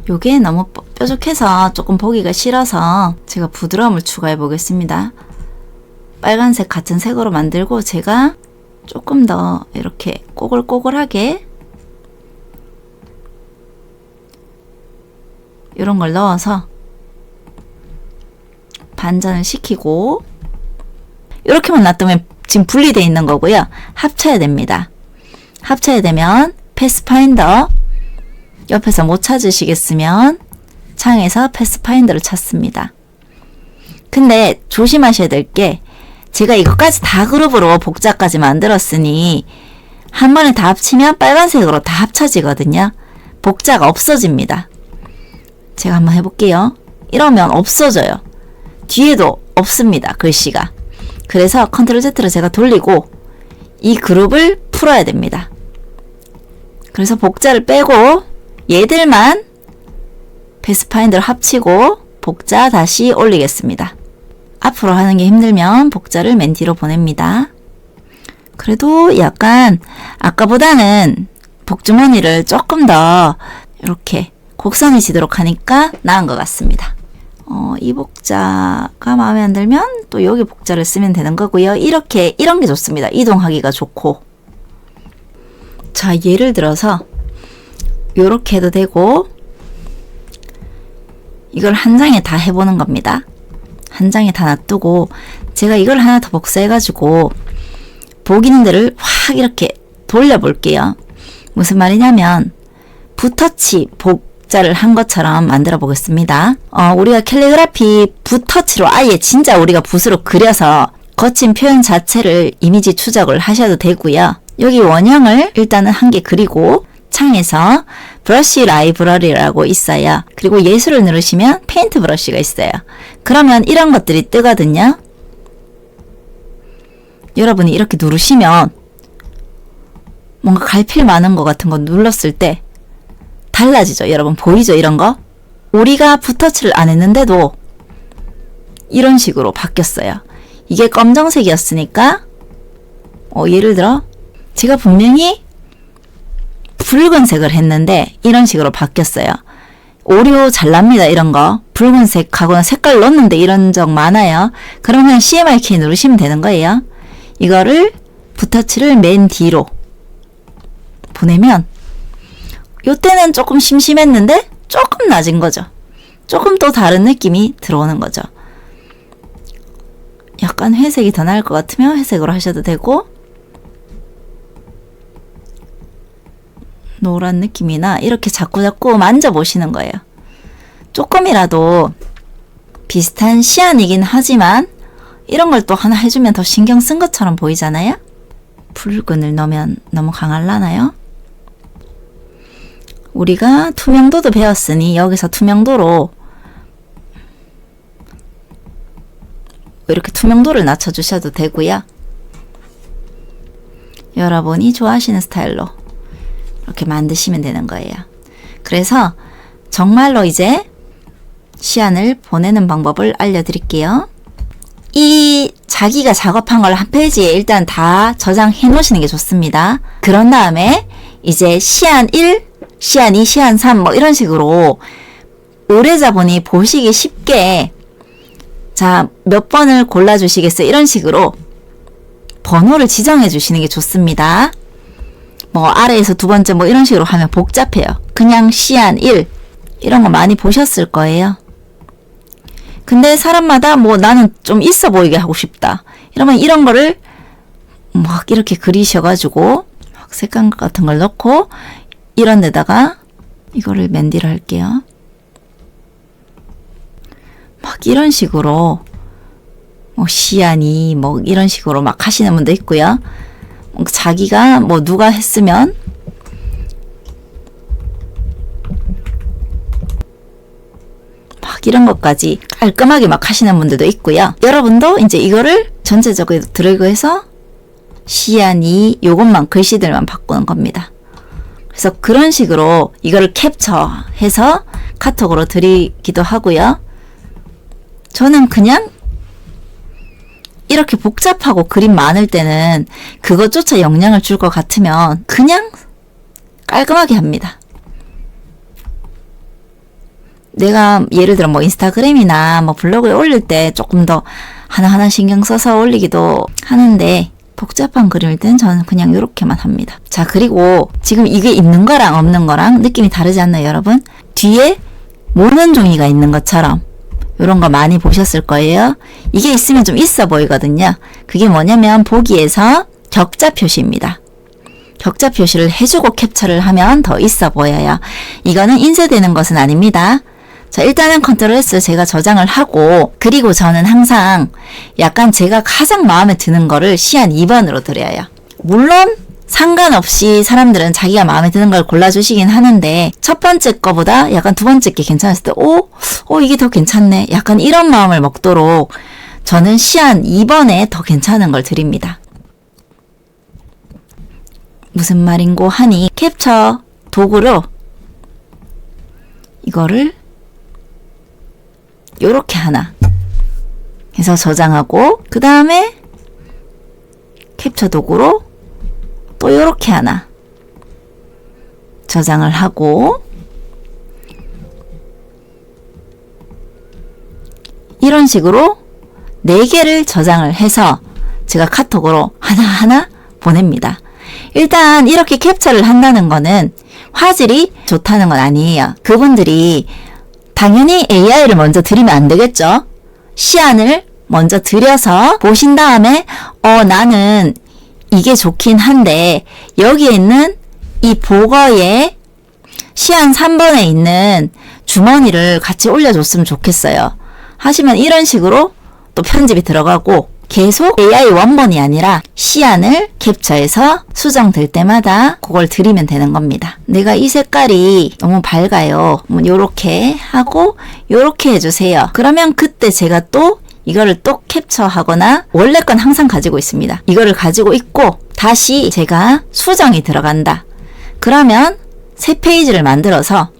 요게 너무 뾰족해서 조금 보기가 싫어서 제가 부드러움을 추가해 보겠습니다. 빨간색 같은 색으로 만들고 제가 조금 더 이렇게 꼬글꼬글하게 이런 걸 넣어서 반전을 시키고 이렇게만 놔두면 지금 분리되어 있는 거고요. 합쳐야 됩니다. 합쳐야 되면 패스파인더 옆에서 못 찾으시겠으면 창에서 패스파인더를 찾습니다. 근데 조심하셔야 될 게 제가 이것까지 다 그룹으로 복자까지 만들었으니 한 번에 다 합치면 빨간색으로 다 합쳐지거든요. 복자가 없어집니다. 제가 한번 해볼게요. 이러면 없어져요. 뒤에도 없습니다. 글씨가. 그래서 컨트롤 Z로 제가 돌리고 이 그룹을 풀어야 됩니다. 그래서 복자를 빼고 얘들만 패스파인더를 합치고 복자 다시 올리겠습니다. 앞으로 하는 게 힘들면 복자를 맨 뒤로 보냅니다. 그래도 약간 아까보다는 복주머니를 조금 더 이렇게 곡선이 지도록 하니까 나은 것 같습니다. 이 복자가 마음에 안 들면 또 여기 복자를 쓰면 되는 거고요. 이런 게 좋습니다. 이동하기가 좋고. 자, 예를 들어서 요렇게 해도 되고 이걸 한 장에 다 해보는 겁니다. 한 장에 다 놔두고 제가 이걸 하나 더 복사해가지고 복 있는 데를 확 이렇게 돌려볼게요. 무슨 말이냐면 붓터치 복자를 한 것처럼 만들어 보겠습니다. 우리가 캘리그라피 붓터치로 아예 진짜 우리가 붓으로 그려서 거친 표현 자체를 이미지 추적을 하셔도 되고요. 여기 원형을 일단은 한 개 그리고 창에서 브러쉬 라이브러리라고 있어요. 그리고 예술을 누르시면 페인트 브러쉬가 있어요. 그러면 이런 것들이 뜨거든요. 여러분이 이렇게 누르시면 뭔가 갈필 많은 것 같은 거 눌렀을 때 달라지죠. 여러분 보이죠? 이런 거? 우리가 붓터치를 안 했는데도 이런 식으로 바뀌었어요. 이게 검정색이었으니까 예를 들어 제가 분명히 붉은색을 했는데 이런 식으로 바뀌었어요. 오류 잘 납니다. 이런 거. 붉은색하고는 색깔 넣었는데 이런 적 많아요. 그러면 CMYK 누르시면 되는 거예요. 이거를 붓터치를 맨 뒤로 보내면 요때는 조금 심심했는데 조금 낮은 거죠. 조금 또 다른 느낌이 들어오는 거죠. 약간 회색이 더 나을 것 같으면 회색으로 하셔도 되고 노란 느낌이나 이렇게 자꾸자꾸 만져보시는 거예요. 조금이라도 비슷한 시안이긴 하지만 이런 걸 또 하나 해주면 더 신경 쓴 것처럼 보이잖아요? 붉은을 넣으면 너무 강할라나요? 우리가 투명도도 배웠으니 여기서 투명도로 이렇게 투명도를 낮춰주셔도 되고요. 여러분이 좋아하시는 스타일로 이렇게 만드시면 되는 거예요. 그래서 정말로 이제 시안을 보내는 방법을 알려드릴게요. 이 자기가 작업한 걸 한 페이지에 일단 다 저장해 놓으시는 게 좋습니다. 그런 다음에 이제 시안 1, 시안 2, 시안 3 뭐 이런 식으로 의뢰자분이 보시기 쉽게 자, 몇 번을 골라주시겠어요? 이런 식으로 번호를 지정해 주시는 게 좋습니다. 뭐 아래에서 두 번째 뭐 이런 식으로 하면 복잡해요. 그냥 시안 1 이런 거 많이 보셨을 거예요. 근데 사람마다 뭐 나는 좀 있어 보이게 하고 싶다. 이러면 이런 거를 막 이렇게 그리셔가지고 막 색감 같은 걸 넣고 이런 데다가 이거를 맨 뒤로 할게요. 막 이런 식으로 뭐 시안이 뭐 이런 식으로 막 하시는 분도 있고요. 자기가 뭐 누가 했으면 막 이런 것까지 깔끔하게 막 하시는 분들도 있고요. 여러분도 이제 이거를 전체적으로 드래그해서 시안이 요것만 글씨들만 바꾸는 겁니다. 그래서 그런 식으로 이거를 캡처해서 카톡으로 드리기도 하고요. 저는 그냥 이렇게 복잡하고 그림 많을 때는 그것조차 영향을 줄 것 같으면 그냥 깔끔하게 합니다. 내가 예를 들어 뭐 인스타그램이나 뭐 블로그에 올릴 때 조금 더 하나하나 신경 써서 올리기도 하는데 복잡한 그림일 때는 저는 그냥 이렇게만 합니다. 자, 그리고 지금 이게 있는 거랑 없는 거랑 느낌이 다르지 않나요, 여러분? 뒤에 모는 종이가 있는 것처럼 이런 거 많이 보셨을 거예요. 이게 있으면 좀 있어 보이거든요. 그게 뭐냐면 보기에서 격자 표시입니다. 격자 표시를 해주고 캡처를 하면 더 있어 보여요. 이거는 인쇄되는 것은 아닙니다. 자, 일단은 컨트롤 S 제가 저장을 하고, 그리고 저는 항상 약간 제가 가장 마음에 드는 거를 시안 2번으로 드려요. 물론 상관없이 사람들은 자기가 마음에 드는 걸 골라주시긴 하는데 첫 번째 거보다 약간 두 번째 게 괜찮았을 때 이게 더 괜찮네. 약간 이런 마음을 먹도록 저는 시안 2번에 더 괜찮은 걸 드립니다. 무슨 말인고 하니 캡처 도구로 이거를 요렇게 하나 해서 저장하고, 그 다음에 캡처 도구로 또 요렇게 하나 저장을 하고, 이런 식으로 4개를 저장을 해서 제가 카톡으로 하나하나 보냅니다. 일단 이렇게 캡처를 한다는 거는 화질이 좋다는 건 아니에요. 그분들이 당연히 AI를 먼저 드리면 안 되겠죠. 시안을 먼저 드려서 보신 다음에 나는 이게 좋긴 한데 여기에 있는 이 보거에 시안 3번에 있는 주머니를 같이 올려줬으면 좋겠어요. 하시면 이런 식으로 또 편집이 들어가고 계속 AI 원본이 아니라 시안을 캡처해서 수정될 때마다 그걸 드리면 되는 겁니다. 내가 이 색깔이 너무 밝아요. 뭐 요렇게 하고 요렇게 해주세요. 그러면 그때 제가 또 이거를 또 캡처하거나, 원래 건 항상 가지고 있습니다. 이거를 가지고 있고 다시 제가 수정이 들어간다. 그러면 새 페이지를 만들어서,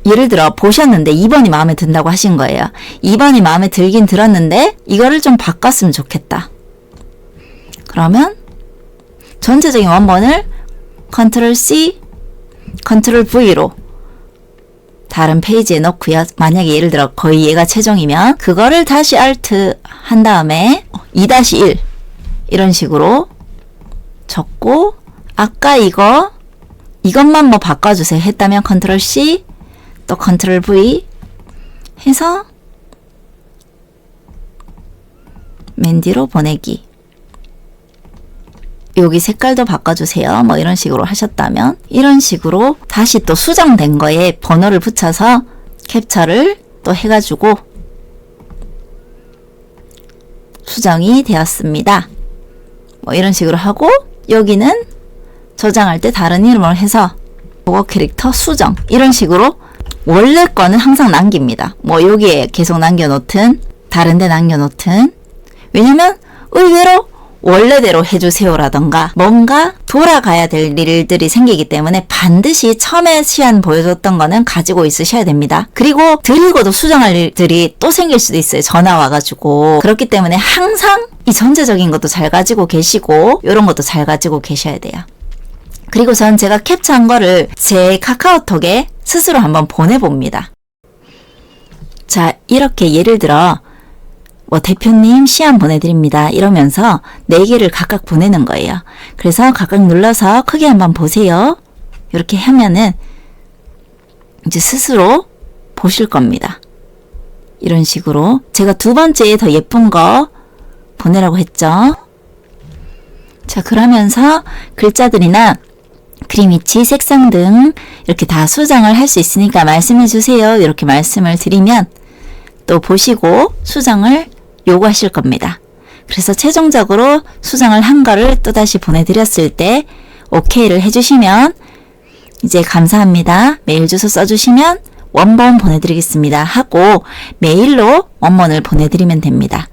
예를 들어 보셨는데 2번이 마음에 든다고 하신 거예요. 2번이 마음에 들긴 들었는데 이거를 좀 바꿨으면 좋겠다. 그러면 전체적인 원본을 컨트롤 C, 컨트롤 V로 다른 페이지에 넣고요. 만약에 예를 들어 거의 얘가 최종이면 그거를 다시 Alt 한 다음에 2-1 이런 식으로 적고, 아까 이것만 뭐 바꿔주세요 했다면 컨트롤 C 또 컨트롤 V 해서 맨 뒤로 보내기. 여기 색깔도 바꿔주세요. 뭐 이런 식으로 하셨다면 이런 식으로 다시 또 수정된 거에 번호를 붙여서 캡처를 또 해가지고 수정이 되었습니다. 뭐 이런 식으로 하고, 여기는 저장할 때 다른 이름을 해서 보거 캐릭터 수정 이런 식으로 원래 거는 항상 남깁니다. 뭐 여기에 계속 남겨놓든 다른 데 남겨놓든, 왜냐면 의외로 원래대로 해주세요라던가 뭔가 돌아가야 될 일들이 생기기 때문에 반드시 처음에 시안 보여줬던 거는 가지고 있으셔야 됩니다. 그리고 드리고도 수정할 일들이 또 생길 수도 있어요. 전화 와가지고. 그렇기 때문에 항상 이 전체적인 것도 잘 가지고 계시고 이런 것도 잘 가지고 계셔야 돼요. 그리고 전 제가 캡처한 거를 제 카카오톡에 스스로 한번 보내봅니다. 자, 이렇게 예를 들어 뭐 대표님 시안 보내드립니다 이러면서 4개를 각각 보내는 거예요. 그래서 각각 눌러서 크게 한번 보세요. 이렇게 하면은 이제 스스로 보실 겁니다. 이런 식으로 제가 두 번째에 더 예쁜 거 보내라고 했죠. 자, 그러면서 글자들이나 그림 위치, 색상 등 이렇게 다 수정을 할 수 있으니까 말씀해 주세요. 이렇게 말씀을 드리면 또 보시고 수정을 요구하실 겁니다. 그래서 최종적으로 수정을 한 거를 또다시 보내드렸을 때 OK를 해주시면 이제 감사합니다. 메일 주소 써주시면 원본 보내드리겠습니다 하고 메일로 원본을 보내드리면 됩니다.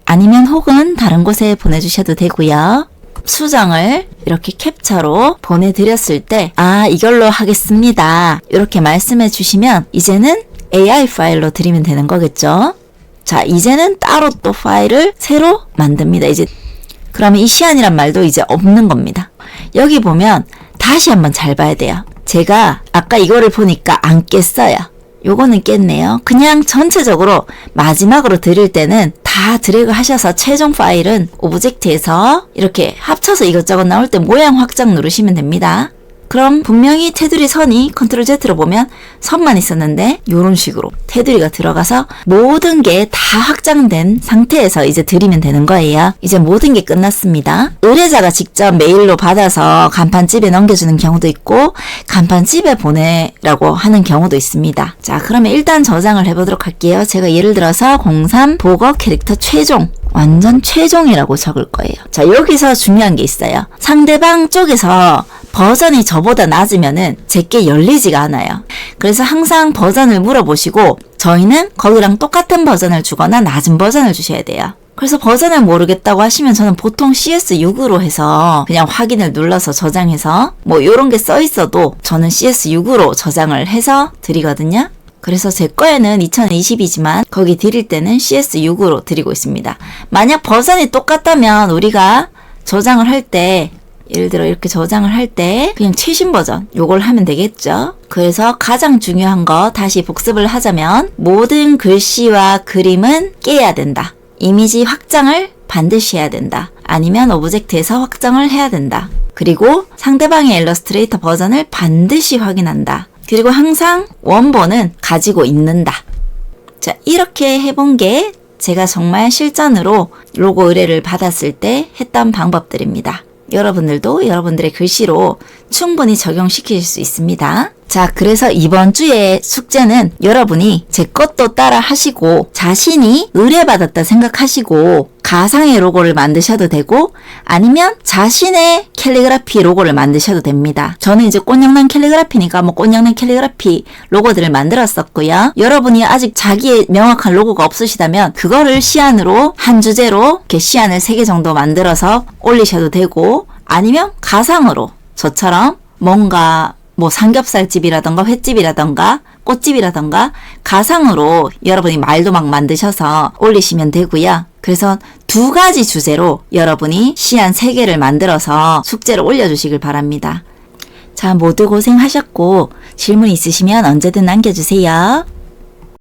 아니면 혹은 다른 곳에 보내주셔도 되고요. 수정을 이렇게 캡처로 보내드렸을 때 이걸로 하겠습니다. 이렇게 말씀해 주시면 이제는 AI 파일로 드리면 되는 거겠죠. 자, 이제는 따로 또 파일을 새로 만듭니다. 이제 그러면 이 시안이란 말도 이제 없는 겁니다. 여기 보면 다시 한번 잘 봐야 돼요. 제가 아까 이거를 보니까 안 깼어요. 요거는 깼네요. 그냥 전체적으로 마지막으로 드릴 때는 다 드래그 하셔서 최종 파일은 오브젝트에서 이렇게 합쳐서 이것저것 나올 때 모양 확장 누르시면 됩니다. 그럼 분명히 테두리 선이 컨트롤 Z로 보면 선만 있었는데 이런 식으로 테두리가 들어가서 모든 게 다 확장된 상태에서 이제 드리면 되는 거예요. 이제 모든 게 끝났습니다. 의뢰자가 직접 메일로 받아서 간판집에 넘겨주는 경우도 있고 간판집에 보내라고 하는 경우도 있습니다. 자, 그러면 일단 저장을 해보도록 할게요. 제가 예를 들어서 03 보거 캐릭터 최종 완전 최종이라고 적을 거예요. 자, 여기서 중요한 게 있어요. 상대방 쪽에서 버전이 저보다 낮으면은 제게 열리지가 않아요. 그래서 항상 버전을 물어보시고 저희는 거기랑 똑같은 버전을 주거나 낮은 버전을 주셔야 돼요. 그래서 버전을 모르겠다고 하시면 저는 보통 CS6으로 해서 그냥 확인을 눌러서 저장해서 뭐 요런 게 써 있어도 저는 CS6으로 저장을 해서 드리거든요. 그래서 제 거에는 2020이지만 거기 드릴 때는 CS6으로 드리고 있습니다. 만약 버전이 똑같다면 우리가 저장을 할 때 예를 들어 이렇게 저장을 할 때 그냥 최신 버전 요걸 하면 되겠죠. 그래서 가장 중요한 거 다시 복습을 하자면 모든 글씨와 그림은 깨야 된다. 이미지 확장을 반드시 해야 된다. 아니면 오브젝트에서 확장을 해야 된다. 그리고 상대방의 일러스트레이터 버전을 반드시 확인한다. 그리고 항상 원본은 가지고 있는다. 자, 이렇게 해본 게 제가 정말 실전으로 로고 의뢰를 받았을 때 했던 방법들입니다. 여러분들도 여러분들의 글씨로 충분히 적용시킬 수 있습니다. 자, 그래서 이번 주의 숙제는 여러분이 제 것도 따라 하시고 자신이 의뢰받았다 생각하시고 가상의 로고를 만드셔도 되고 아니면 자신의 캘리그라피 로고를 만드셔도 됩니다. 저는 이제 꽃양난 캘리그라피니까 뭐 꽃양난 캘리그라피 로고들을 만들었었고요. 여러분이 아직 자기의 명확한 로고가 없으시다면 그거를 시안으로 한 주제로 이렇게 시안을 3개 정도 만들어서 올리셔도 되고 아니면 가상으로 저처럼 뭔가 뭐 삼겹살집이라던가 횟집이라던가 꽃집이라던가 가상으로 여러분이 말도 막 만드셔서 올리시면 되고요. 그래서 2가지 주제로 여러분이 시안 3개를 만들어서 숙제를 올려주시길 바랍니다. 자, 모두 고생하셨고 질문 있으시면 언제든 남겨주세요.